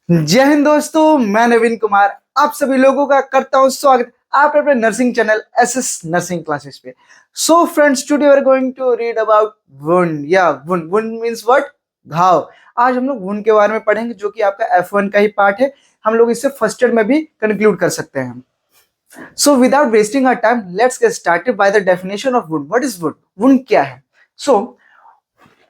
जय हिंद दोस्तों, मैं नवीन कुमार आप सभी लोगों का करता हूं स्वागत आप अपने nursing channel SS nursing classes पे। So friends, today we are going to read about wound. Wound wound means what? घाव। आज हम लोग वुंड के बारे में पढ़ेंगे, जो कि आपका F1 का ही पार्ट है। हम लोग इससे फर्स्ट ईयर में भी कंक्लूड कर सकते हैं। So without wasting our time, let's get started by the definition of wound. What is wound? Wound क्या है? So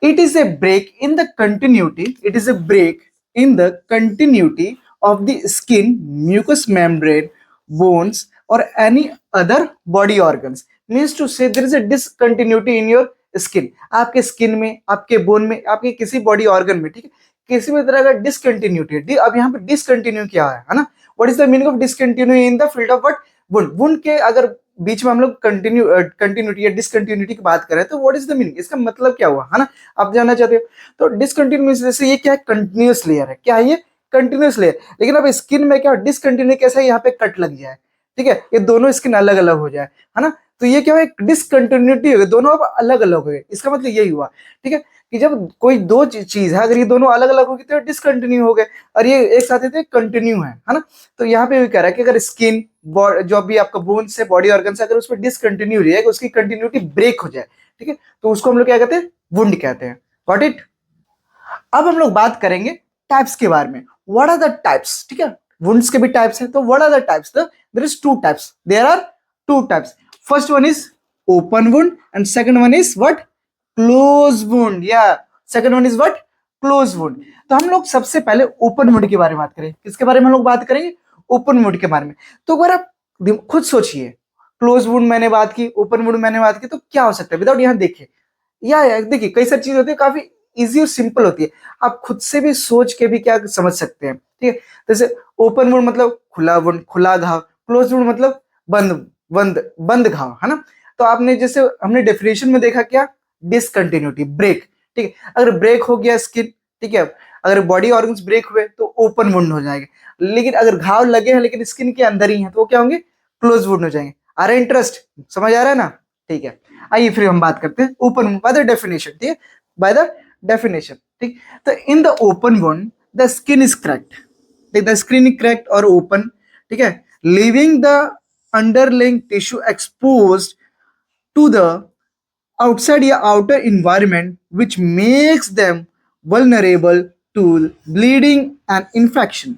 it is a break in the continuity. It is a break in the continuity of the skin, mucous membrane, bones, or any other body organs. Means to say there is a discontinuity in your skin. आपके skin में, आपके bone में, आपके किसी body organ में, ठीक है, किसी भी तरह का डिसकंटिन्यूटी है। अब यहाँ पे डिसकंटिन्यू क्या है ना? What is the meaning of discontinue in the field of what? Wound. Wound के अगर बीच में हम लोग कंटिन्यूटी या डिसकंटिन्यूटी की बात करें तो व्हाट इज द मीनिंग, इसका मतलब क्या हुआ, है ना? आप जानना चाहते हो तो डिसकंटिन्यूस, जैसे ये क्या है? कंटिन्यूस लेयर है। क्या है ये? Continuous layer. लेकिन अब स्किन में क्या डिसकंटिन्यू कैसा है? यहाँ पे कट लग जाए, ठीक है, ये दोनों स्किन अलग अलग हो जाए, है ना? तो ये क्या है? डिसकंटिन्यूटी हो गई, दोनों अब अलग अलग हो गए। इसका मतलब यही हुआ, ठीक है, कि जब कोई दो चीज है, अगर ये दोनों अलग अलग होगी तो डिसकंटिन्यू हो गए, और ये एक साथ थे कंटिन्यू है ना? तो यहाँ पे भी कह रहा है कि अगर स्किन, जो भी आपका बोन्स है, बॉडी ऑर्गन से, अगर उसमें डिसकंटिन्यू रहेगा, उसकी कंटिन्यूटी ब्रेक हो जाए, ठीक है, तो उसको हम लोग क्या कहते हैं? वुंड कहते हैं। Got it? अब हम लोग बात करेंगे टाइप्स के बारे में। What are the types? ठीक है, वुंड्स के भी टाइप्स हैं, तो what are the types? There is two types, there are two types. First one is open wound and second one is what? Close wound. या second one is what? Close wound. तो हम लोग सबसे पहले open wound के बारे में बात करें। किसके बारे में हम लोग बात करेंगे? ओपन वुंड के बारे में। तो अगर आप खुद सोचिए, क्लोज वुंड मैंने बात की, ओपन वुंड मैंने बात की, तो क्या हो सकता है विदाउट यहाँ देखे? या देखिए, कई सारी चीज होती है, काफी इजी और सिंपल होती है, आप खुद से भी सोच के भी क्या समझ सकते हैं, ठीक है। जैसे ओपन वुंड मतलब खुला वुंड, खुला घाव। क्लोज वुंड मतलब बंद बंद बंद घाव, है ना? तो आपने जैसे हमने डेफिनेशन में देखा क्या? डिसकंटिन्यूटी, ब्रेक, ठीक है। अगर ब्रेक हो गया स्किन, ठीक है, अगर बॉडी ऑर्गन्स ब्रेक हुए तो ओपन वुंड हो जाएंगे। लेकिन अगर घाव लगे हैं लेकिन स्किन के अंदर ही है तो वो क्या होंगे? क्लोज वुंड हो जाएंगे। आ रहा है इंटरेस्ट? समझ आ रहा है ना? ठीक है, आइए फिर हम बात करते हैं ओपन बाय द डेफिनेशन, ठीक है, बाय द डेफिनेशन, ठीक। तो in the open wound the skin is cracked, ठीक, द स्किन इज क्रैक्ड और ओपन, ठीक है, leaving the underlying tissue exposed to the outside या outer environment which makes them vulnerable to bleeding and infection।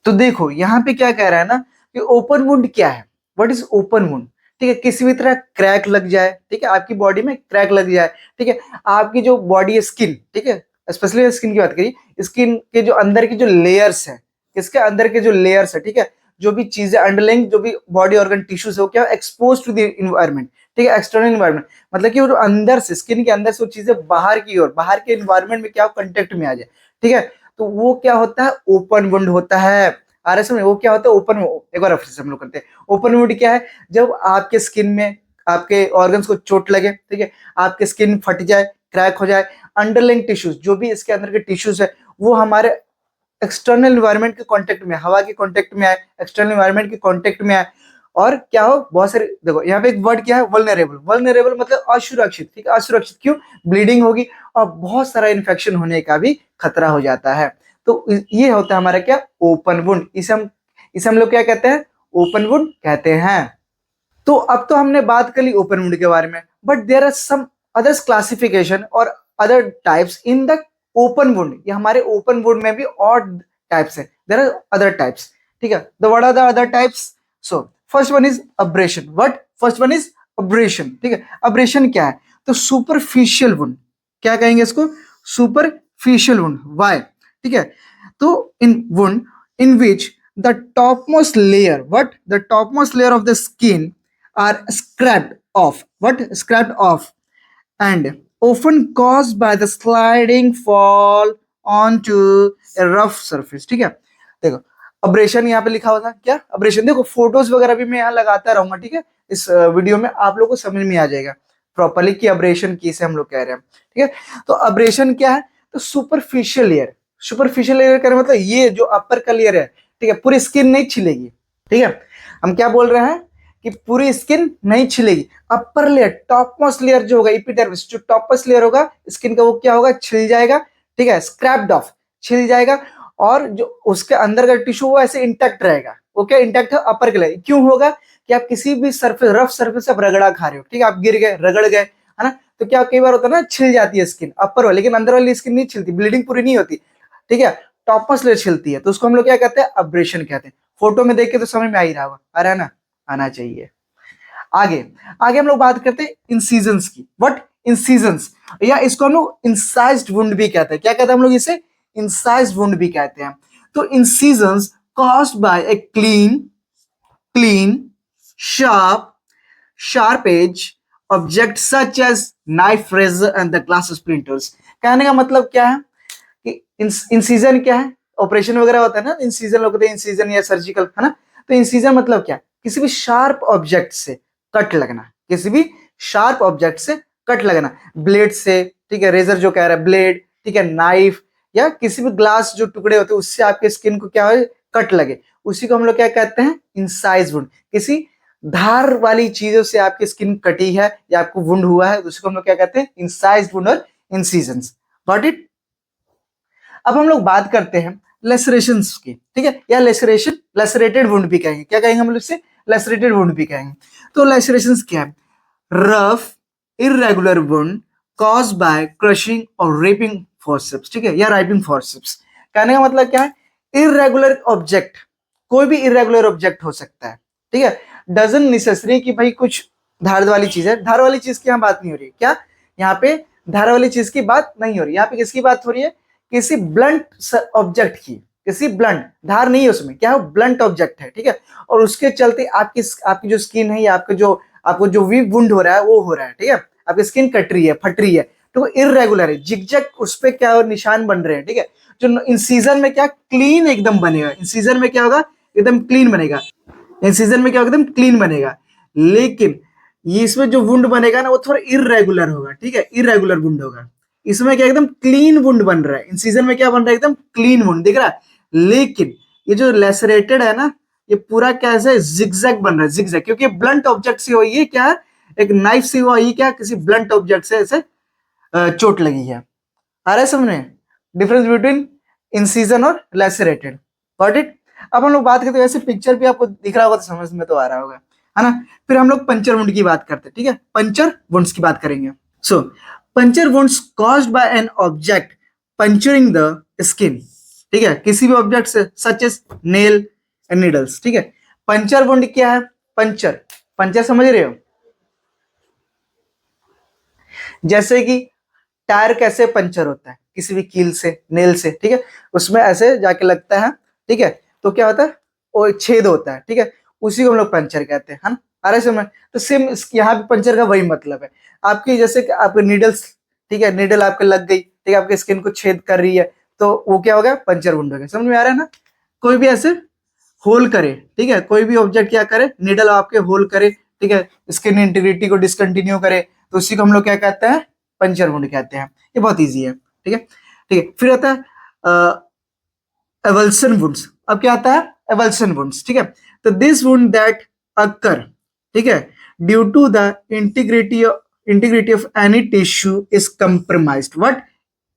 तो देखो यहाँ पे क्या कह रहा है ना कि ओपन वुंड क्या है? What is open wound? ठीक है, किसी भी तरह क्रैक लग जाए, ठीक है, आपकी बॉडी में क्रैक लग जाए, ठीक है, आपकी जो बॉडी है, स्किन, ठीक है, स्पेशली स्किन की बात करिए, स्किन के जो अंदर की जो लेयर्स है, किसके अंदर के जो लेयर्स है, ठीक है, जो भी चीजें अंडरलाइंग, जो भी बॉडी ऑर्गन टिश्यूज है, वो क्या एक्सपोज टू द इन्वायरमेंट, ठीक है, एक्सटर्नल इन्वायरमेंट, मतलब कि वो जो अंदर से, स्किन के अंदर से वो चीजें बाहर की ओर, बाहर के इन्वायरमेंट में क्या कांटेक्ट में आ जाए, ठीक है, तो वो क्या होता है? ओपन वुंड होता है। आरएस में वो क्या होता है? ओपन। एक बार फिर से हम लोग करते हैं। ओपन वुंड क्या है? जब आपके स्किन में, आपके ऑर्गन्स को चोट लगे, ठीक है, आपके स्किन फट जाए, क्रैक हो जाए, अंडरलाइंग टिश्यूज, जो भी इसके अंदर के टिश्यूज है, वो हमारे एक्सटर्नल इन्वायरमेंट के कांटेक्ट में, हवा के कांटेक्ट में आए, एक्सटर्नल इन्वायरमेंट के कांटेक्ट में आए, और क्या हो? बहुत सारे, देखो यहाँ पे एक वर्ड क्या है? वल्नरेबल। वल्नरेबल मतलब असुरक्षित, ठीक है, असुरक्षित। क्यों? ब्लीडिंग होगी और बहुत सारा इन्फेक्शन होने का भी खतरा हो जाता है। तो ये होता है हमारा क्या? Open wound. इसे हम लोग क्या कहते हैं? ओपन वुंड कहते हैं। तो अब तो हमने बात कर ली ओपन वुंड के बारे में, but there are some others classification और other types in the open wound. ये हमारे ओपन वुंड में भी और टाइप्स है, देयर आर अदर टाइप्स, ठीक है। The what are the other types? So first one is abrasion. What? First one is abrasion, ठीक है। अब्रेशन क्या है? तो सुपरफिशियल वुंड। क्या कहेंगे इसको? Superficial wound. व्हाई? ठीक है, तो in wound in which the topmost layer, what? The topmost layer of the skin are scraped off. What? Scraped off and often caused by the sliding fall onto a rough surface, ठीक है। देखो abrasion यहाँ पे लिखा हुआ था, क्या abrasion? देखो फोटोज वगैरह भी मैं यहाँ लगाता रहूंगा, ठीक है, इस वीडियो में आप लोगों को समझ में आ जाएगा प्रॉपरली कि अब्रेशन किसे हम लोग कह रहे हैं, ठीक है। तो अब्रेशन क्या है? तो सुपरफिशियल लेयर। सुपरफिशियल लेयर का मतलब ये जो अपर का लेयर है, ठीक है, पूरी स्किन नहीं छिलेगी, ठीक है। हम क्या बोल रहे हैं कि पूरी स्किन नहीं छिलेगी, upper layer, top most layer जो होगा, एपिडर्मिस, जो टॉप मोस्ट लेयर होगा स्किन का, वो क्या होगा? छिल जाएगा, ठीक है, स्क्रैप्ड ऑफ, छिल जाएगा। और जो उसके अंदर का टिश्यू वो ऐसे इंटैक्ट रहेगा। ओके, इंटैक्ट है अपर के लिए। क्यों होगा कि आप किसी भी सरफेस, रफ सरफेस आप रगड़ा खा रहे हो, ठीक है, आप गिर गए, रगड़ गए, है ना, तो क्या कई बार होता है ना, छिल जाती है स्किन अपर वाली, लेकिन अंदर वाली स्किन नहीं छिलती, ब्लीडिंग पूरी नहीं होती, ठीक है, टॉपस लेयर छिलती है, तो उसको हम लोग क्या कहते हैं, अब्रेशन कहते हैं। फोटो में देख के तो समझ में आ ही रहा होगा, आ रहा है ना, आना चाहिए। आगे आगे हम लोग बात करते हैं इंसिजन्स की। व्हाट? इंसिजन्स, या इसको हम लोग इंसाइज्ड वुंड भी कहते हैं। क्या कहते हैं हम लोग इसे? इंसाइज्ड वुंड भी कहते हैं। तो incisions caused by a clean, sharp edge object such as knife, razor and the glass splinters। कहने का मतलब क्या है कि इंसिजन क्या है, ऑपरेशन वगैरह होता है ना, इंसिजन लोग कहते हैं इंसिजन या सर्जिकल, है ना, तो इंसिजन मतलब क्या, किसी भी शार्प ऑब्जेक्ट से कट लगना, किसी भी शार्प ऑब्जेक्ट से कट लगना, ब्लेड से, ठीक है, रेजर जो कह रहा है, ब्लेड, ठीक है, नाइफ, या किसी भी ग्लास जो टुकड़े होते हैं उससे आपके स्किन को क्या हो, कट लगे, उसी को हम लोग क्या कहते हैं, इंसाइज वुंड। किसी धार वाली चीजों से आपकी स्किन कटी है या आपको वुंड हुआ है, उसको हम लोग क्या कहते हैं, इंसाइज वुंड और इंसिजन्स। Got it? अब हम लोग बात करते हैं लेसरेशंस की, ठीक है, या लेसरेशन, लेसरेटेड वुंड भी कहेंगे। क्या कहेंगे हम लोग इसे? लेसरेटेड वुंड भी कहेंगे। तो लेसरेशंस क्या है? Rough irregular wound cause by crushing और रेपिंग फोर्सेप्स, ठीक है, या राइपिंग फोर्सेप्स। कहने का मतलब क्या है? इरेगुलर ऑब्जेक्ट, कोई भी इरेगुलर ऑब्जेक्ट हो सकता है, ठीक है, डजंट नेसेसरी कि भाई कुछ धार वाली चीज है, धार वाली चीज की यहाँ बात नहीं हो रही है। क्या यहाँ पे धार वाली चीज की बात नहीं हो रही, यहाँ पे किसकी बात हो रही है? किसी ब्लंट ऑब्जेक्ट की, किसी ब्लंट, धार नहीं है उसमें, क्या है, ब्लंट ऑब्जेक्ट है, ठीक है, और उसके चलते आपकी आपकी जो स्किन है या आपको जो भी वुंड हो रहा है वो हो रहा है, ठीक है, आपकी स्किन कट रही है, फट रही है, तो वो इरेगुलर है, जिगजैग उस पे क्या और निशान बन रहे हैं, ठीक है, जो इंसिजन में क्या क्लीन एकदम बनेगा, इंसिजन में क्या होगा, एकदम क्लीन बनेगा, इंसिजन में क्या होगा, एकदम क्लीन बनेगा। लेकिन ये इसमें जो वुंड बनेगा ना वो थोड़ा इरेगुलर होगा, ठीक है, इरेगुलर वुंड होगा। इसमें क्या एकदम क्लीन वुंड बन रहा है, इंसिजन में क्या बन रहा है, एकदम क्लीन वुंड दिख रहा है। लेकिन ये जो लेसरेटेड है ना, ये पूरा कैसे जिगजैग बन रहा है, जिगजैग, क्योंकि ब्लंट ऑब्जेक्ट से हुई है, क्या है, एक नाइफ से हुआ है, क्या किसी ब्लंट ऑब्जेक्ट से ऐसे चोट लगी है। आ रहा है समझ? डिफरेंस बिटवीन इंसिजन और लेसरेटेड। Got it? अब हम लोग बात करते हैं, वैसे पिक्चर भी आपको दिख रहा होगा तो समझ में तो आ रहा होगा, है ना। फिर हम लोग पंचर वुंड की बात करते हैं, ठीक है, पंचर वुंड्स की बात करेंगे। So puncture wounds caused by an object puncturing the skin, ठीक है, किसी भी ऑब्जेक्ट से, such as nail and needles, ठीक है। पंचर वुंड क्या है? पंचर, पंचर समझ रहे हो? जैसे कि टायर कैसे पंचर होता है, किसी भी कील से, नेल से, ठीक है, उसमें ऐसे जाके लगता है, ठीक है, तो क्या होता है, वो छेद होता है, ठीक है, उसी को हम लोग पंचर कहते हैं, है ना। अरे समझ, तो सेम यहाँ पे पंचर का वही मतलब है। आपकी जैसे कि आपके नीडल्स, ठीक है, नीडल आपके लग गई, ठीक है, आपके स्किन को छेद कर रही है, तो वो क्या हो गया, पंचर वुंड हो गया। समझ में आ रहा है ना। कोई भी ऐसे होल करे, ठीक है, कोई भी ऑब्जेक्ट क्या करे, नीडल आपके होल करे, ठीक है, स्किन इंटीग्रिटी को डिसकंटिन्यू करे, तो उसी को हम लोग क्या कहते हैं, पंचर वुंड कहते हैं। ये बहुत इजी है, ठीक है, ठीक है। फिर आता है एवल्सन वुंड्स। अब क्या आता है, एवल्सन वुंड्स, ठीक है, तो दिस वुंड दैट अकर, ठीक है, due to the integrity of any tissue is compromised. What?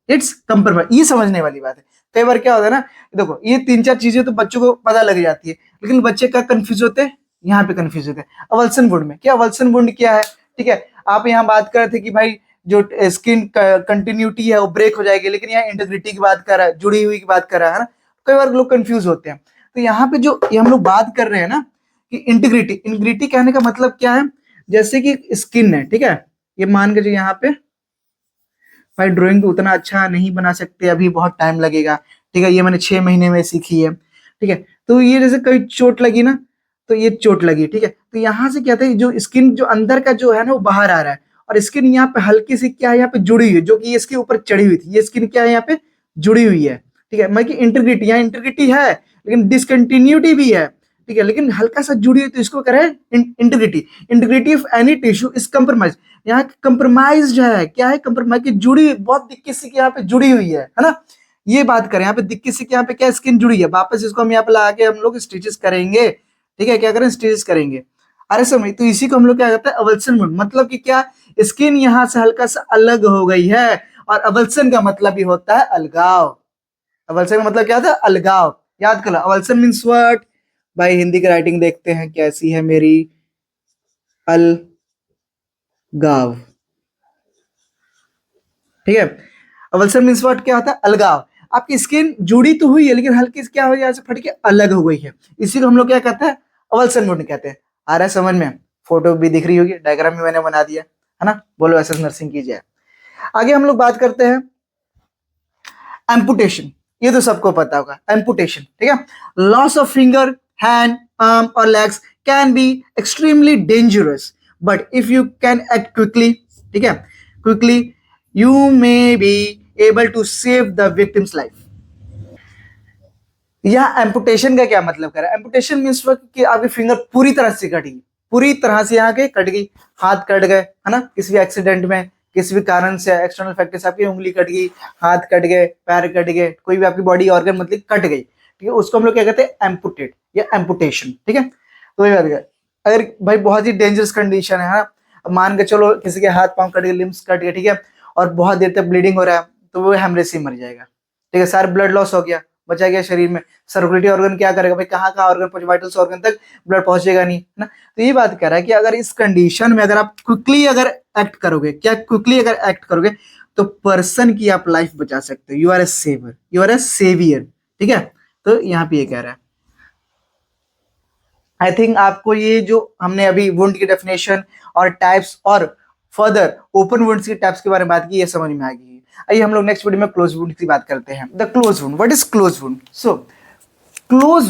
It's compromise. ये समझने वाली बात है। कई बार क्या होता है ना, देखो ये तीन चार चीजें तो बच्चों को पता लग जाती है, लेकिन बच्चे का कंफ्यूज होते हैं, यहाँ पे कंफ्यूज होते हैं। अवल्सन वुंड में क्या, अवल्सन वुंड क्या है, ठीक है, आप यहाँ बात कर रहे थे कि भाई जो स्किन कंटिन्यूटी है वो ब्रेक हो जाएगी, लेकिन यहाँ इंटीग्रिटी की बात कर रहा है, जुड़ी हुई की बात कर रहा है ना। कई बार लोग कंफ्यूज होते हैं। तो यहाँ पे जो ये हम लोग बात कर रहे हैं ना कि इंटीग्रिटी, इंटीग्रिटी कहने का मतलब क्या है, जैसे कि स्किन है, ठीक है, ये मान के जो यहाँ पे, भाई ड्राइंग तो उतना अच्छा नहीं बना सकते, अभी बहुत टाइम लगेगा, ठीक है, ये मैंने 6 महीने में सीखी है, ठीक है। तो ये जैसे कहीं चोट लगी ना, तो ये चोट लगी, ठीक है, तो यहाँ से क्या था, जो स्किन जो अंदर का जो है ना वो बाहर आ रहा है, और स्किन यहाँ पे हल्की सी क्या है, यहाँ पे जुड़ी हुई है, जो कि इसके ऊपर चढ़ी हुई थी, ये स्किन क्या है, यहाँ पे जुड़ी हुई है, ठीक है, मतलब कि इंटीग्रिटी, यहाँ इंटीग्रिटी है लेकिन डिसकंटिन्यूटी भी है, ठीक है, लेकिन हल्का सा जुड़ी हुई, तो इसको कह रहे हैं integrity. Integrity of any tissue is compromise. यहाँ कंप्रोमाइज है, क्या है, कंप्रोमाइज की जुड़ी हुई, बहुत दिक्कत से यहाँ पे जुड़ी हुई है ना। ये बात करें, यहाँ पे दिक्कत से यहाँ पे क्या स्किन जुड़ी है, वापस इसको हम यहाँ पे ला के हम लोग स्टिचेस करेंगे, ठीक है, क्या करें, स्टिचेस करेंगे। अरे समझ, तो इसी को हम लोग क्या कहते हैं, अवल्सन वुंड। मतलब कि क्या, स्किन यहाँ से हल्का सा अलग हो गई है, और अवल्सन का मतलब भी होता है अलगाव। अवल्सन का मतलब क्या था? अलगाव। याद कर लो, अवल्सन मीन्स व्हाट? भाई हिंदी की राइटिंग देखते हैं कैसी है मेरी। अलगाव, ठीक है। अवल्सन मीन्स व्हाट? क्या होता है? अलगाव। आपकी स्किन जुड़ी तो हुई है लेकिन हल्की से क्या हो गया, फट के अलग हो गई है, इसी को हम लोग क्या कहते हैं? अवल्सन वुंड कहते हैं। आ रहा है समझ में? फोटो भी दिख रही होगी, डायग्राम भी मैंने बना दिया है ना। बोलो एसएस नर्सिंग कीजिए। आगे हम लोग बात करते हैं एम्पुटेशन। ये तो सबको पता होगा, एम्पुटेशन, ठीक है। Loss of finger, hand, arm और legs can be extremely dangerous, but if you can act quickly, ठीक है, quickly, you may be able to save the victim's life. यह एम्पुटेशन का क्या मतलब कर रहा है? एम्पुटेशन मीन्स कि आपकी फिंगर पूरी तरह से कट गई, पूरी तरह से यहाँ के कट गई, हाथ कट गए, है ना, किसी भी एक्सीडेंट में, किसी भी कारण से, एक्सटर्नल फैक्टर से आपकी उंगली कट गई, हाथ कट गए, पैर कट गए, कोई भी आपकी बॉडी ऑर्गन मतलब कट गई, ठीक है, उसको हम लोग क्या कहते हैं? एम्पुटेट या एम्पुटेशन, ठीक है। तो वही बात है। अगर भाई बहुत ही डेंजरस कंडीशन है, अब मान के चलो किसी के हाथ पांव कट गए, लिम्स कट गए, ठीक है, और बहुत देर तक ब्लीडिंग हो रहा है, तो वो हेमरेज से मर जाएगा, ठीक है, सारा ब्लड लॉस हो गया, बचा गया शरीर में। सर्कुलेटरी ऑर्गन क्या करेगा भाई? कहाँ कहाँ ऑर्गन, वाइटल्स ऑर्गन तक ब्लड पहुंचेगा नहीं, है ना। तो ये बात कर रहा है कि अगर इस कंडीशन में अगर आप क्विकली अगर एक्ट करोगे, क्या क्विकली अगर एक्ट करोगे, तो पर्सन की आप लाइफ बचा सकते हो। You are a saver, you are a saviour, ठीक है। तो यहाँ पे ये कह रहा है। आई थिंक आपको ये जो हमने अभी वुंड की डेफिनेशन और टाइप्स और फर्दर ओपन वुंड्स की टाइप्स के बारे में बात की, ये समझ में आ गई। आइए हम लोग नेक्स्ट वीडियो में क्लोज वुंड की बात करते हैं। The close wound, what is close wound? So close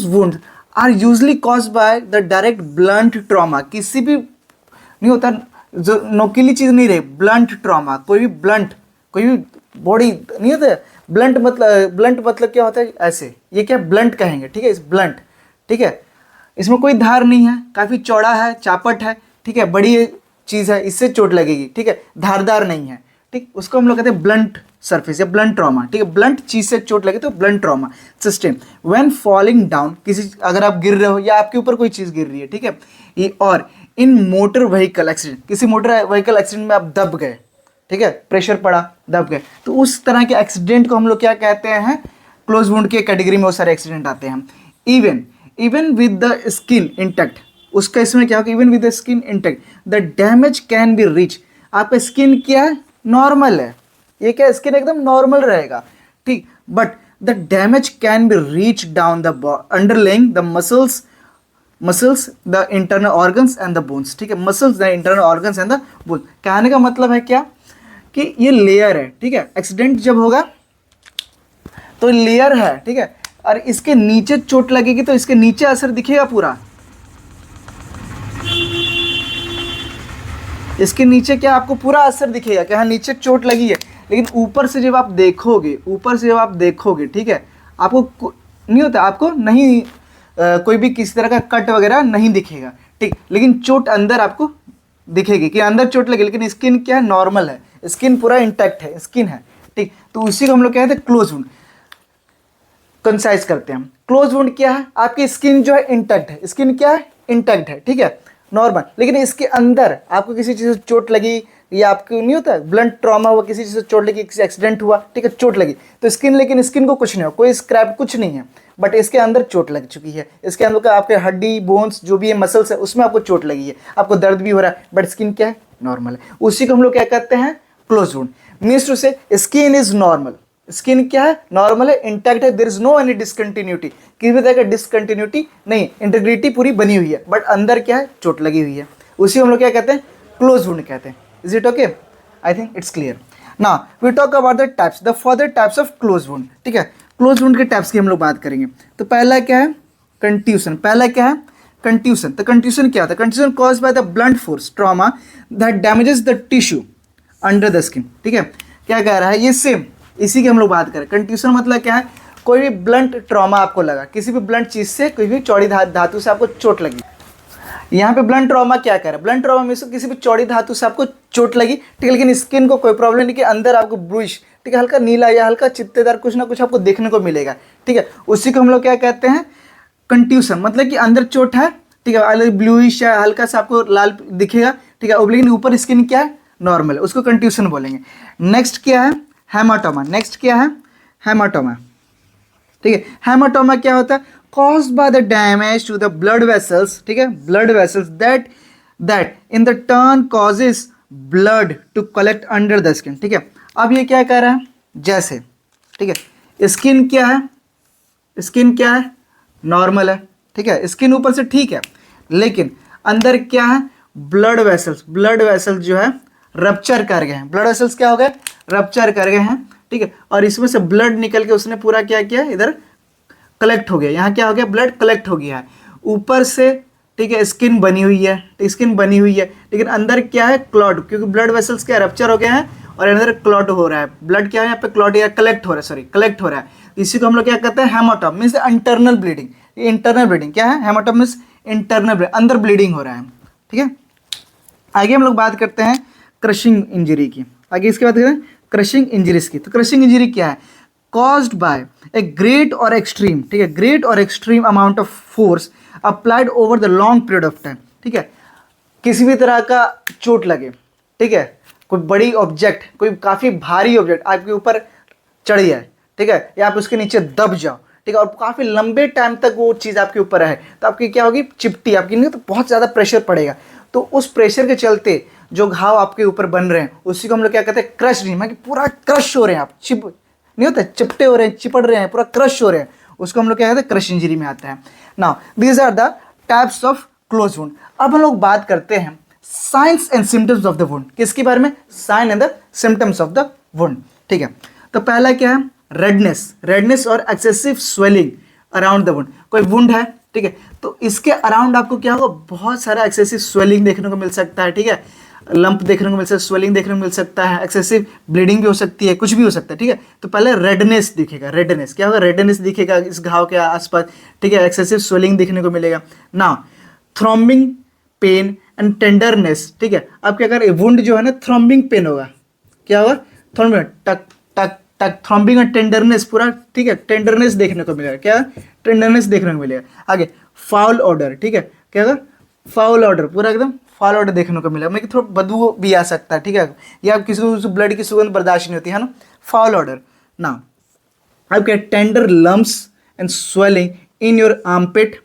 wound are usually caused by the direct blunt trauma. किसी भी नहीं होता जो नोकीली चीज नहीं रही, ब्लंट ट्रॉमा, कोई भी ब्लंट, कोई भी बॉडी नहीं होता। ब्लंट मतलब क्या होता है? ऐसे, ये क्या ब्लंट कहेंगे, ठीक है, इस ब्लंट, ठीक है, इसमें कोई धार नहीं है, काफी चौड़ा है, चापट है, ठीक है, बड़ी चीज है, इससे चोट लगेगी, ठीक है, धारदार नहीं है, ठीक, उसको हम लोग कहते हैं ब्लंट सरफेस या ब्लंट ट्रॉमा, ठीक है। ब्लंट चीज से चोट लगे तो blunt trauma system. When falling down, किसी अगर आप गिर रहे हो या आपके ऊपर कोई चीज गिर रही है, ठीक है, ये, और इन मोटर व्हीकल एक्सीडेंट, किसी मोटर व्हीकल एक्सीडेंट में आप दब गए, ठीक है, प्रेशर पड़ा, दब गए, तो उस तरह के एक्सीडेंट को हम लोग क्या कहते हैं? क्लोज वुंड के कैटेगरी में वो सारे एक्सीडेंट आते हैं। Even with the skin intact, उसका इसमें क्या होगा? Even with the skin intact the damage can be reach. आपका स्किन क्या है? नॉर्मल है, ये क्या, स्किन एकदम नॉर्मल रहेगा, ठीक, but the damage can be reach down the underlying the muscles the internal organs and the bones, ठीक है, muscles the internal organs and the bone. कहने का मतलब है क्या कि ये लेयर है, ठीक है, एक्सीडेंट जब होगा तो लेयर है, ठीक है, और इसके नीचे चोट लगेगी तो इसके नीचे असर दिखेगा पूरा, इसके नीचे क्या आपको पूरा असर दिखेगा कि हाँ नीचे चोट लगी है, लेकिन ऊपर से जब आप देखोगे, ठीक है, आपको नहीं होता, आपको नहीं कोई भी किसी तरह का कट वगैरह नहीं दिखेगा, ठीक, लेकिन चोट अंदर आपको दिखेगी कि अंदर चोट लगी, लेकिन स्किन क्या है? नॉर्मल है, स्किन पूरा इंटैक्ट है, स्किन है, ठीक, तो उसी को हम लोग कहते हैं क्लोज वुंड। कंसाइज करते हैं हम, क्लोज वुंड क्या है? आपकी स्किन जो है इंटैक्ट है, स्किन क्या है? इंटैक्ट है, ठीक है, नॉर्मल, लेकिन इसके अंदर आपको किसी चीज़ से चोट लगी या आपको नहीं होता ब्लंट ट्रॉमा हुआ, किसी चीज़ से चोट लगी, किसी एक्सीडेंट हुआ, ठीक है, चोट लगी तो स्किन, लेकिन स्किन को कुछ नहीं हो, कोई स्क्रैप कुछ नहीं है, बट इसके अंदर चोट लग चुकी है, इसके अंदर का आपके हड्डी, बोन्स जो भी है, मसल्स है, उसमें आपको चोट लगी है, आपको दर्द भी हो रहा है, बट स्किन क्या है? नॉर्मल है। उसी को हम लोग क्या कहते हैं? Close wound. Means to say skin is normal, skin क्या है? नॉर्मल है, इंटैक्ट है, there is no any discontinuity, किसी भी तरह का डिसकंटिन्यूटी नहीं, इंटीग्रिटी पूरी बनी हुई है, बट अंदर क्या है? चोट लगी हुई है, उसी हम लोग क्या कहते हैं? क्लोज वुंड कहते हैं। Is it okay? I think it's clear. Now we talk about the types, the further types of close wound, ठीक है, क्लोज वुंड के टाइप्स की हम लोग बात करेंगे। तो पहला क्या है? कंट्यूशन। पहला क्या है? कंट्यूशन। तो कंट्यूशन क्या होता है? Contusion caused by the blunt force trauma that damages the tissue under the skin, ठीक है, क्या कह रहा है ये? सेम इसी की हम लोग बात करें। कंट्यूशन मतलब क्या है? कोई भी ब्लंट ट्रॉमा आपको लगा, किसी भी ब्लंट चीज से, कोई भी चौड़ी धातु से आपको चोट लगी। यहाँ पे ब्लंट ट्रॉमा क्या कह रहा है? ब्लंट ट्रॉमा में से किसी भी चौड़ी धातु से आपको चोट लगी, ठीक है, लेकिन स्किन को कोई प्रॉब्लम नहीं, कि अंदर आपको ब्लूइश, ठीक है, हल्का नीला या हल्का चित्तेदार कुछ ना कुछ आपको देखने को मिलेगा, ठीक है, उसी को हम लोग क्या कहते हैं? कंट्यूशन। मतलब कि अंदर चोट है, ठीक है, ब्लूइश या हल्का सा आपको लाल दिखेगा, ठीक है, लेकिन ऊपर स्किन क्या है? नॉर्मल है, उसको कंट्यूशन बोलेंगे। नेक्स्ट क्या है? हेमाटोमा। नेक्स्ट क्या है? हेमाटोमा, ठीक है। हेमाटोमा क्या होता है? Caused by the damage to the blood vessels, ठीक है, blood vessels that in the turn causes blood to collect under the skin, ठीक है। अब ये क्या कर रहा है? जैसे, ठीक है, स्किन क्या है? स्किन क्या है? नॉर्मल है, ठीक है, स्किन ऊपर से ठीक है, लेकिन अंदर क्या है? ब्लड वेसल्स, ब्लड वेसल्स जो है रप्चर कर गए हैं। ब्लड वेसल्स क्या हो गए? रप्चर कर गए हैं, ठीक है, और इसमें से ब्लड निकल के उसने पूरा क्या किया? इधर कलेक्ट हो गया, यहाँ क्या हो गया? ब्लड कलेक्ट हो गया है ऊपर से, ठीक है, स्किन बनी हुई है, स्किन बनी हुई है, लेकिन अंदर क्या है? क्लॉट, क्योंकि ब्लड वेसल्स क्या रप्चर हो गए हैं और अंदर क्लॉट हो रहा है। ब्लड क्या है यहाँ पे? क्लॉट या कलेक्ट हो रहा है, सॉरी कलेक्ट हो रहा है। इसी को हम लोग क्या कहते हैं? Haematoma means internal bleeding. Internal bleeding क्या है? हेमाटोम मीन्स इंटरनल ब्लीडिंग, अंदर ब्लीडिंग हो रहा है, ठीक है। आगे हम लोग बात करते हैं क्रशिंग इंजरी की। आगे इसके बाद करते हैं क्रशिंग इंजरीज की। तो क्रशिंग इंजरी क्या है? कॉज्ड बाय ए ग्रेट और एक्सट्रीम, ठीक है, ग्रेट और extreme amount of force applied over the long period of time, ठीक है। किसी भी तरह का चोट लगे, ठीक है, कोई बड़ी ऑब्जेक्ट, कोई काफ़ी भारी ऑब्जेक्ट आपके ऊपर चढ़ जाए, ठीक है, या आप उसके नीचे दब जाओ, ठीक है, और काफ़ी लंबे टाइम तक वो चीज़ आपके ऊपर है, तो आपकी क्या होगी? चिपटी आपकी, नहीं तो बहुत ज़्यादा प्रेशर पड़ेगा। तो उस प्रेशर के चलते जो घाव आपके ऊपर बन रहे हैं उसी को हम लोग क्या कहते हैं? क्रश, नहीं कि पूरा क्रश हो रहे हैं आप, चिप नहीं होता, चिपटे हो रहे हैं, चिपड़ रहे हैं, पूरा क्रश हो रहे हैं, उसको हम लोग क्या कहते हैं? क्रश इंजरी में आता है। Now these are the types of close wound. अब हम लोग बात करते हैं signs and symptoms of the wound. किसके बारे में? Sign and the symptoms of the wound, ठीक है। तो पहला क्या है? रेडनेस, रेडनेस और excessive swelling around the wound. कोई वुंड है, ठीक है, तो इसके अराउंड आपको क्या होगा? बहुत सारा एक्सेसिव स्वेलिंग देखने को मिल सकता है, ठीक है, लंप देखने को मिल सकता है, स्वेलिंग देखने को मिल सकता है, एक्सेसिव ब्लीडिंग भी हो सकती है, कुछ भी हो सकता है, ठीक है। तो पहले रेडनेस दिखेगा, रेडनेस क्या होगा? रेडनेस दिखेगा इस घाव के आसपास, ठीक है, एक्सेसिव स्वेलिंग देखने को मिलेगा। नाउ थ्रॉम्बिंग पेन एंड टेंडरनेस, ठीक है। अब क्या करें? वुंड जो है ना, थ्रॉम्बिंग पेन होगा, क्या होगा? थ्रॉम्बिंग, टक टक टक, थ्रॉम्बिंग और टेंडरनेस पूरा, ठीक है, टेंडरनेस देखने को मिलेगा, क्या? टेंडरनेस देखने को मिलेगा। आगे फाउल ऑर्डर, ठीक है, क्या होगा? फाउल ऑर्डर, पूरा एकदम फाउल ऑर्डर देखने को मिलेगा, मतलब थोड़ा बदबू भी आ सकता है, ठीक है, या किसी को ब्लड की सुगंध बर्दाश्त नहीं होती है ना, फाउल ऑर्डर। ना अब क्या? Tender lumps and swelling in your armpit,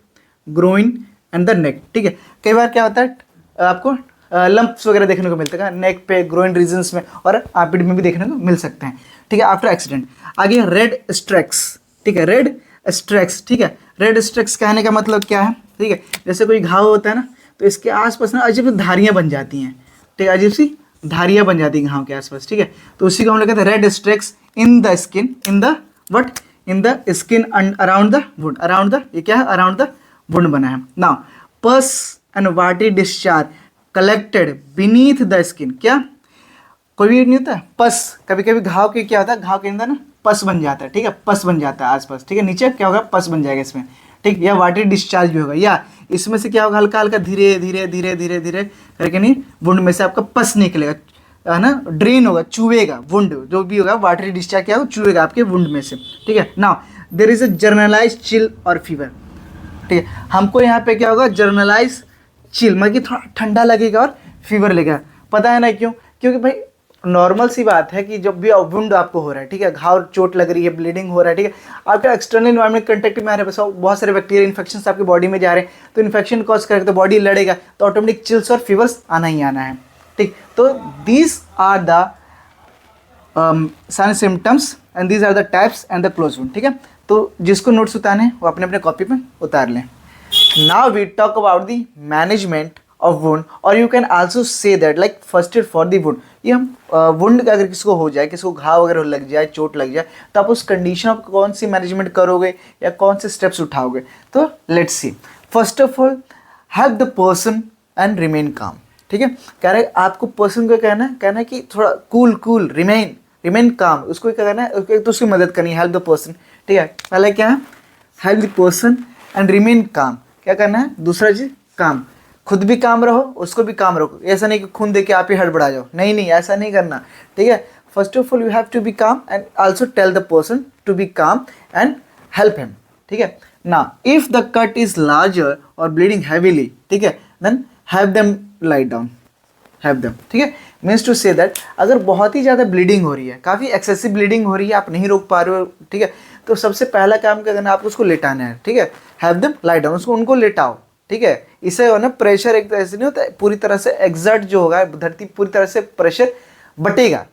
groin and the neck, ठीक है। कई बार क्या होता है आपको लंप्स वगैरह देखने को मिलते हैं नेक पे, ग्रोइन रीजन्स में और आर्मपिट में भी देखने को मिल सकते हैं, ठीक है, आफ्टर एक्सीडेंट। आगे रेड स्ट्रैक्स, ठीक है, रेड स्ट्रैक्स, ठीक है। रेड स्ट्रैक्स कहने का मतलब क्या है? ठीक है, जैसे कोई घाव होता है ना, तो इसके आसपास ना अजीब सी धारियाँ बन जाती हैं, ठीक है, अजीब सी धारियाँ बन जाती हैं घाव के आसपास, ठीक है, तो उसी को हम लोग कहते हैं red streaks in the skin, in the what, in the skin around the wound, around the, ये क्या है? अराउंड द वुंड बना है। नाउ पस and watery discharge collected beneath the skin, क्या? कोई भी नहीं होता पस, कभी कभी घाव के क्या होता है? घाव के अंदर ना पस बन जाता है, ठीक है, पस बन जाता है आसपास, ठीक है, नीचे क्या होगा? पस बन जाएगा इसमें, ठीक, या वाटरी डिस्चार्ज भी होगा, या इसमें से क्या होगा? हल्का हल्का धीरे धीरे धीरे धीरे धीरे करके नहीं वुंड में से आपका पस निकलेगा, है ना, ड्रेन होगा, चूहेगा वुंड, जो भी होगा वाटरी डिस्चार्ज क्या होगा? चूहेगा आपके वुंड में से, ठीक है। Now there is a generalise chill और फीवर, ठीक है, हमको यहाँ पे क्या होगा? जर्नलाइज चिल, मतलब कि थोड़ा ठंडा लगेगा और फीवर लगेगा। पता है ना क्यों? क्योंकि भाई नॉर्मल सी बात है कि जब भी वुंड आपको हो रहा है, ठीक है, घाव, चोट लग रही है, ब्लीडिंग हो रहा है, ठीक है, आपका एक्सटर्नल इन्वायरमेंट कंटेक्ट में आ रहा है, बहुत सारे बैक्टीरिया इन्फेक्शन आपकी बॉडी में जा रहे हैं, तो इन्फेक्शन कॉज करेगा तो बॉडी लड़ेगा, तो ऑटोमेटिक चिल्स और फीवर्स आना ही आना है, ठीक। तो these are the sign symptoms and these are the types and the close wound, ठीक है। तो जिसको नोट्स उतारने हैं वो अपने अपने कॉपी में उतार लें। Now we talk about the management of wound, और you can also say that like first aid for the wound. ये हम वुंड अगर किसी को हो जाए, किसी को घाव वगैरह लग जाए, चोट लग जाए, तो आप उस कंडीशन ऑफ कौन सी मैनेजमेंट करोगे या कौन से स्टेप्स उठाओगे? तो let's see. First of all help the person and remain काम, ठीक है, कह रहे आपको पर्सन को कहना है कि थोड़ा कूल रिमेन काम, उसको क्या करना है? तो उसकी मदद करनी है, हेल्प द पर्सन, ठीक है। पहले क्या है? Help the person and remain काम, क्या करना है? दूसरा चीज काम, खुद भी काम रहो, उसको भी काम रखो, ऐसा नहीं कि खून दे के आप ही हड़बड़ा जाओ, नहीं, ऐसा नहीं करना, ठीक है। First of all you have to be calm and also tell the person to be calm and help him, ठीक है ना। If the cut is larger और ब्लीडिंग हैवीली, ठीक है, then have them lie down, have them, ठीक है। Means to say that अगर बहुत ही ज़्यादा ब्लीडिंग हो रही है, काफ़ी एक्सेसिव ब्लीडिंग हो रही है, आप नहीं रोक पा रहे हो, ठीक है, तो सबसे पहला काम क्या करना है, आपको उसको लेटाना है, ठीक है। हैव देम लाई डाउन, उसको उनको लेटाओ, ठीक है। इससे हो ना प्रेशर एक तरह से नहीं होता, पूरी तरह से एग्जर्ट जो होगा धरती पूरी तरह से प्रेशर बटेगा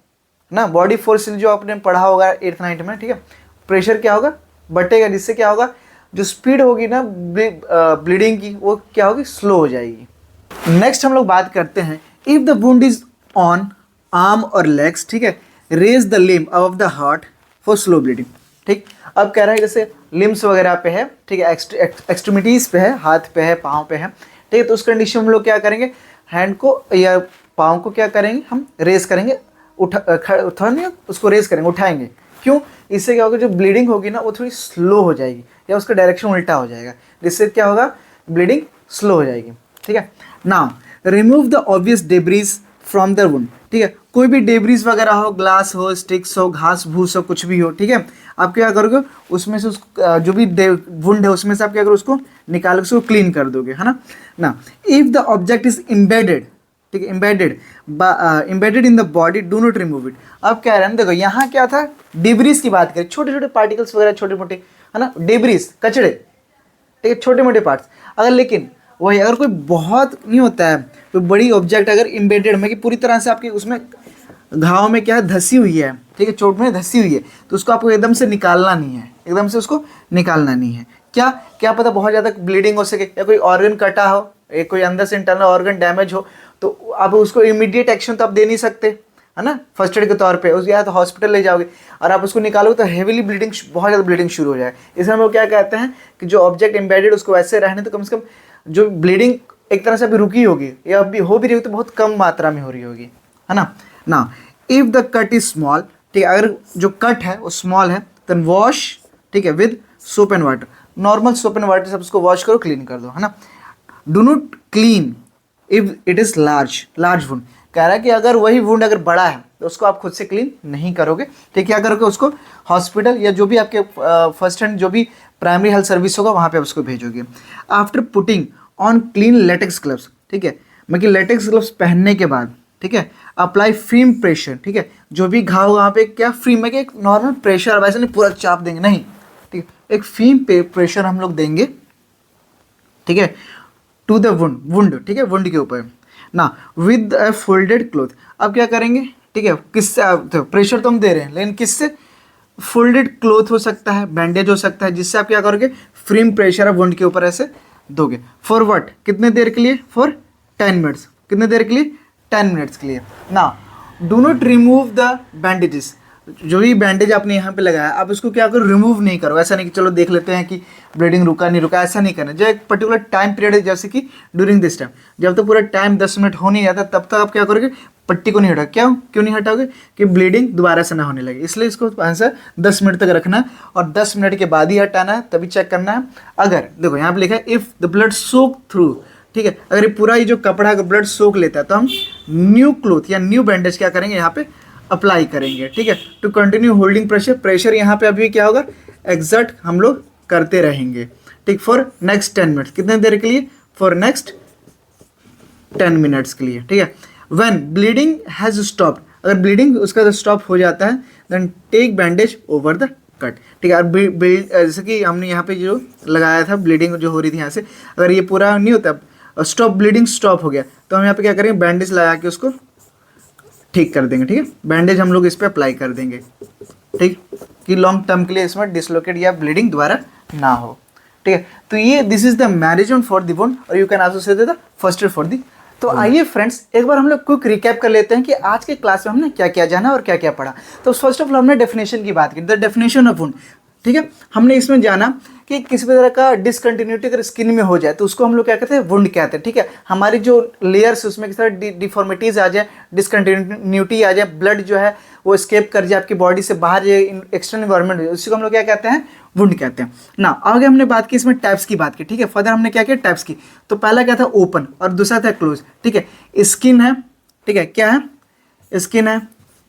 ना, बॉडी फोर्स जो आपने पढ़ा होगा 8th 9th में, ठीक है। प्रेशर क्या होगा, बटेगा, जिससे क्या होगा, जो स्पीड होगी ना ब्लीडिंग की वो क्या होगी, स्लो हो जाएगी। नेक्स्ट हम लोग बात करते हैं, if the wound is on arm और लेग्स, ठीक है, raise the limb above the heart for slow bleeding, ठीक। अब कह रहा है जैसे लिम्स वगैरह पे है, ठीक है, एक्सट्रीमिटीज पे है, हाथ पे है, पाँव पे है, ठीक है, तो उस कंडीशन में हम लोग क्या करेंगे, हैंड को या पाँव को क्या करेंगे, हम रेस करेंगे, उठाने उसको रेस करेंगे, उठाएंगे। क्यों, इससे क्या होगा, जो ब्लीडिंग होगी ना वो थोड़ी स्लो हो जाएगी या उसका डायरेक्शन उल्टा हो जाएगा, जिससे क्या होगा, ब्लीडिंग स्लो हो जाएगी, ठीक है। Now remove the obvious debris from the wound, ठीक है, कोई भी डेब्रीज वगैरह हो, ग्लास हो, स्टिक्स हो, घास भूस हो, कुछ भी हो, ठीक है, आप क्या करोगे, उसमें से उसको जो भी वुंड है उसमें से आप क्या करोगे, उसको निकाल उसको क्लीन कर दोगे, है ना। ना if the object is embedded, ठीक है, embedded in the body, do not remove it. अब कह रहे हैं देखो, यहाँ क्या था, डेब्रीज की बात करें, छोटे छोटे पार्टिकल्स वगैरह, छोटे मोटे, है ना, डेब्रीज, कचड़े, ठीक है, छोटे मोटे पार्ट्स। अगर लेकिन वही अगर कोई बहुत नहीं होता है, कोई बड़ी ऑब्जेक्ट अगर इम्बेडेड में कि पूरी तरह से आपकी उसमें घाव में क्या है, धसी हुई है, ठीक है, चोट में धसी हुई है, तो उसको आपको एकदम से निकालना नहीं है, एकदम से उसको निकालना नहीं है। क्या क्या पता बहुत ज़्यादा ब्लीडिंग हो सके, या कोई ऑर्गन कटा हो, या कोई अंदर से इंटरनल ऑर्गन डैमेज हो, तो आप उसको इमीडिएट एक्शन तो आप दे नहीं सकते, है ना, फर्स्ट एड के तौर पे उस या तो हॉस्पिटल ले जाओगे, और आप उसको निकालोगे तो हेवीली ब्लीडिंग, बहुत ज़्यादा ब्लीडिंग शुरू हो जाए। इसलिए हम लोग क्या कहते हैं कि जो ऑब्जेक्ट एम्बेडेड उसको वैसे रहने, तो कम से कम जो ब्लीडिंग एक तरह से अभी रुकी होगी या अभी हो भी रही होगी तो बहुत कम मात्रा में हो रही होगी, है ना। ना if the cut is small, ठीक है, अगर जो कट है वो स्मॉल है, देन वॉश, ठीक है, with soap and water, normal soap and water से उसको वॉश करो, क्लीन कर दो, है ना। Do not clean if it is large wound, कह रहा है कि अगर वही वुंड अगर बड़ा है तो उसको आप खुद से क्लीन नहीं करोगे, ठीक है, क्या करोगे, उसको हॉस्पिटल या जो भी आपके फर्स्ट हैंड जो भी प्राइमरी हेल्थ सर्विस होगा वहाँ पे आप उसको भेजोगे। After putting on clean latex gloves, ठीक है, मतलब लेटेक्स ग्लव्स पहनने के बाद, ठीक है, अप्लाई फ्रीम प्रेशर, ठीक है, जो भी घाव वहाँ पे क्या फ्रीम में एक नॉर्मल प्रेशर, वैसे नहीं पूरा चाप देंगे, नहीं, ठीक है, एक फ्रीम प्रेशर हम लोग देंगे, ठीक है, टू द वुंड, ठीक है, वुंड के ऊपर ना, विद अ फोल्डेड क्लोथ। अब क्या करेंगे, ठीक है, किससे तो प्रेशर तो हम दे रहे हैं, लेकिन किससे, फोल्डेड क्लोथ हो सकता है, बैंडेज हो सकता है, जिससे आप क्या करोगे, फ्रीम प्रेशर आप वुंड के ऊपर ऐसे दोगे। फॉर व्हाट, कितने देर के लिए, फॉर 10 मिनट्स, कितने देर के लिए, 10 मिनट्स के लिए। ना do not remove the bandages, जो भी बैंडेज आपने यहाँ पे लगाया आप उसको क्या करो, रिमूव नहीं करो, ऐसा नहीं कि चलो देख लेते हैं कि ब्लीडिंग रुका नहीं रुका, ऐसा नहीं करना। जो एक पर्टिकुलर टाइम पीरियड है, जैसे कि ड्यूरिंग दिस टाइम, जब तक पूरा टाइम 10 मिनट हो नहीं जाता तब तक आप क्या करोगे, पट्टी को नहीं हटा, क्यों नहीं हटाओगे, कि ब्लीडिंग दोबारा से ना होने लगे, इसलिए इसको आंसर 10 मिनट तक रखना और 10 मिनट के बाद ही हटाना है, तभी चेक करना है। अगर देखो यहाँ पे लिखा है if the blood soak through, ठीक है, अगर ये पूरा ये जो कपड़ा का ब्लड सोक लेता है तो हम न्यू क्लोथ या न्यू बैंडेज क्या करेंगे, यहाँ पे अप्लाई करेंगे, ठीक है, टू कंटिन्यू होल्डिंग प्रेशर यहाँ पे अभी क्या होगा, एग्जर्ट हम लोग करते रहेंगे, ठीक, फॉर नेक्स्ट 10 मिनट्स, कितने देर के लिए, फॉर नेक्स्ट 10 मिनट्स के लिए, ठीक है। व्हेन ब्लीडिंग हैज स्टॉप्ड, अगर ब्लीडिंग उसका स्टॉप हो जाता है, then take bandage over the cut, ठीक है, और जैसे कि हमने यहाँ पे जो लगाया था, ब्लीडिंग जो हो रही थी यहाँ से, अगर ये पूरा नहीं होता, स्टॉप ब्लीडिंग स्टॉप हो गया, तो हम यहाँ पे क्या करेंगे, बैंडेज लगा के उसको ठीक कर देंगे, ठीक है, बैंडेज हम लोग इस पर अप्लाई कर देंगे, ठीक, कि लॉन्ग टर्म के लिए इसमें डिसलोकेट या ब्लीडिंग दोबारा ना हो, ठीक है। तो ये this is the management for the wound, और यू कैन आल्सो से the first aid for the. तो आइए फ्रेंड्स एक बार हम लोग क्विक रिकैप कर लेते हैं कि आज के क्लास में हमने क्या क्या जाना और क्या क्या पढ़ा। तो फर्स्ट ऑफ ऑल हमने डेफिनेशन की बात की, द डेफिनेशन ऑफ वुंड, ठीक है, हमने इसमें जाना कि किसी भी तरह का डिसकंटिन्यूटी अगर स्किन में हो जाए तो उसको हम लोग क्या कहते हैं, वुंड कहते हैं, ठीक है। हमारी जो लेयर्स उसमें किसी तरह डिफॉर्मिटीज आ जाए, डिसकंटिन्यूटी आ जाए, ब्लड जो है वो स्केप कर जाए आपकी बॉडी से बाहर, जो एक्सटर्नल इन्वायरमेंट है उसी को हम लोग क्या कहते हैं, वुंड कहते हैं ना। आगे हमने बात की इसमें टाइप्स की बात की, ठीक है, फर्दर हमने क्या किया, टाइप्स की। तो पहला क्या था, ओपन, और दूसरा था क्लोज, ठीक है। स्किन है, ठीक है, क्या है, स्किन है,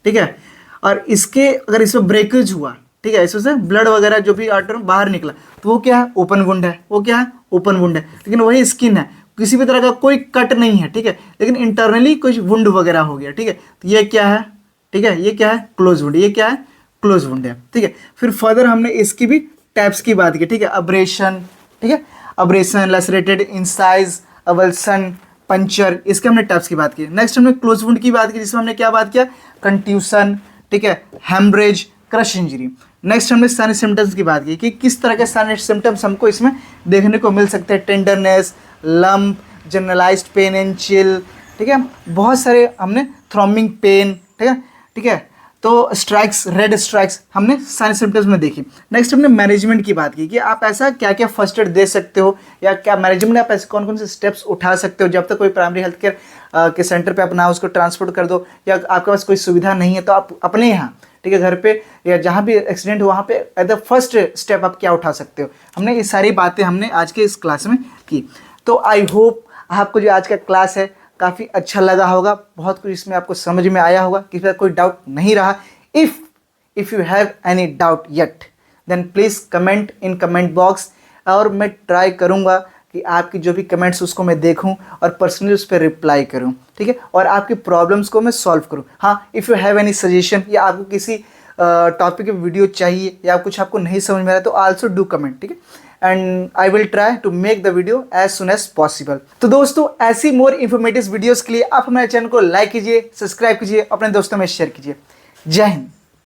ठीक है, और इसके अगर इसमें ब्रेकेज हुआ, ठीक है, इसमें से ब्लड वगैरह जो भी आर्टर बाहर निकला तो वो क्या है, ओपन वुंड है, वो क्या है, ओपन वुंड है। लेकिन वही स्किन है, किसी भी तरह का कोई कट नहीं है, ठीक है, लेकिन इंटरनली कुछ वुंड वगैरह हो गया, ठीक है, तो ये क्या है, ठीक है, ये क्या है, क्लोज वुंड, ये क्या है, क्लोज वुंड है, ठीक है। फिर फर्दर हमने इसकी भी टाइप्स की बात की, ठीक है, अब्रेशन, ठीक है, अब्रेशन, लैसरेटेड इंसाइज, अवल्सन, पंचर, इसके हमने टाइप्स की बात की। नेक्स्ट हमने क्लोज वुंड की बात की, जिसमें हमने क्या बात किया, कंट्यूशन, ठीक है, हेमरेज, क्रश इंजरी। नेक्स्ट हमने साइन सिम्टम्स की बात की कि किस तरह के साइन सिम्टम्स हमको इसमें देखने को मिल सकते हैं, tenderness, lump, generalised pain and chill, ठीक है, बहुत सारे हमने थ्रॉम्बिंग पेन, ठीक है, ठीक है, तो स्ट्राइक्स, रेड स्ट्राइक्स हमने साइन सिम्टम्स में देखी। नेक्स्ट हमने मैनेजमेंट की बात की कि आप ऐसा क्या क्या फर्स्ट एड दे सकते हो, या क्या मैनेजमेंट आप ऐसे कौन कौन से स्टेप्स उठा सकते हो जब तक कोई प्राइमरी हेल्थ केयर के सेंटर पे अपना उसको ट्रांसपोर्ट कर दो, या आपके पास कोई सुविधा नहीं है तो आप अपने यहाँ, ठीक है, घर पे या जहाँ भी एक्सीडेंट हो वहाँ पे एट द फर्स्ट स्टेप आप क्या उठा सकते हो। हमने ये सारी बातें हमने आज के इस क्लास में की। तो आई होप आपको जो आज का क्लास है काफ़ी अच्छा लगा होगा, बहुत कुछ इसमें आपको समझ में आया होगा, किसी का कोई डाउट नहीं रहा। If you have any doubt yet then please comment in comment box, और मैं ट्राई करूँगा कि आपकी जो भी कमेंट्स उसको मैं देखूं और पर्सनली उस पर रिप्लाई करूं, ठीक है, और आपकी प्रॉब्लम्स को मैं सॉल्व करूं। हाँ, if you have any suggestion या आपको किसी टॉपिक पे वीडियो चाहिए या कुछ आपको नहीं समझ में आ रहा तो आल्सो डू कमेंट, ठीक है, and I will try to make the video as soon as possible. तो दोस्तों, ऐसी मोर इन्फॉर्मेटिव वीडियोज़ के लिए आप हमारे चैनल को लाइक कीजिए, सब्सक्राइब कीजिए, अपने दोस्तों में शेयर कीजिए। जय हिंद।